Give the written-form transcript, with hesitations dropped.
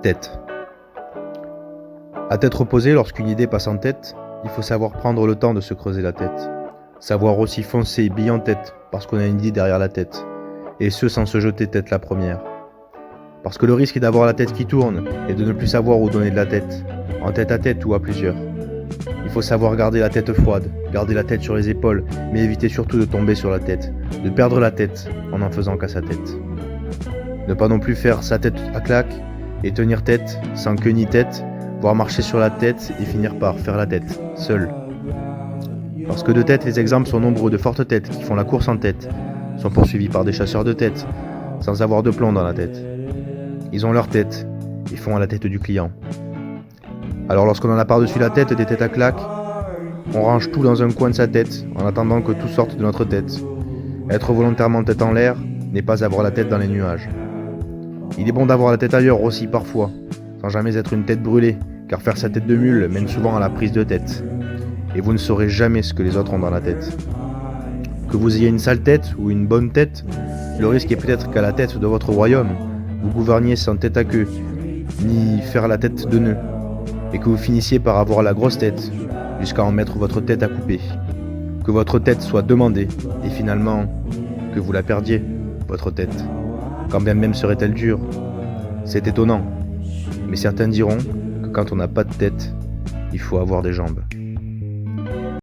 Tête. À tête reposée, lorsqu'une idée passe en tête, il faut savoir prendre le temps de se creuser la tête. Savoir aussi foncer bille en tête, parce qu'on a une idée derrière la tête. Et ce, sans se jeter tête la première. Parce que le risque est d'avoir la tête qui tourne, et de ne plus savoir où donner de la tête, en tête à tête ou à plusieurs. Il faut savoir garder la tête froide, garder la tête sur les épaules, mais éviter surtout de tomber sur la tête, de perdre la tête en n'en faisant qu'à sa tête. Ne pas non plus faire sa tête à claque, et tenir tête, sans queue ni tête, voire marcher sur la tête et finir par faire la tête, seul. Parce que de tête, les exemples sont nombreux de fortes têtes qui font la course en tête, sont poursuivis par des chasseurs de tête, sans avoir de plomb dans la tête. Ils ont leur tête, et font à la tête du client. Alors lorsqu'on en a par-dessus la tête des têtes à claque, on range tout dans un coin de sa tête, en attendant que tout sorte de notre tête. Être volontairement tête en l'air n'est pas avoir la tête dans les nuages. Il est bon d'avoir la tête ailleurs aussi parfois, sans jamais être une tête brûlée, car faire sa tête de mule mène souvent à la prise de tête. Et vous ne saurez jamais ce que les autres ont dans la tête. Que vous ayez une sale tête ou une bonne tête, le risque est peut-être qu'à la tête de votre royaume, vous gouverniez sans tête à queue, ni faire la tête de nœud, et que vous finissiez par avoir la grosse tête, jusqu'à en mettre votre tête à couper. Que votre tête soit demandée, et finalement, que vous la perdiez, votre tête. Quand bien même serait-elle dure. C'est étonnant, mais certains diront que quand on n'a pas de tête, il faut avoir des jambes.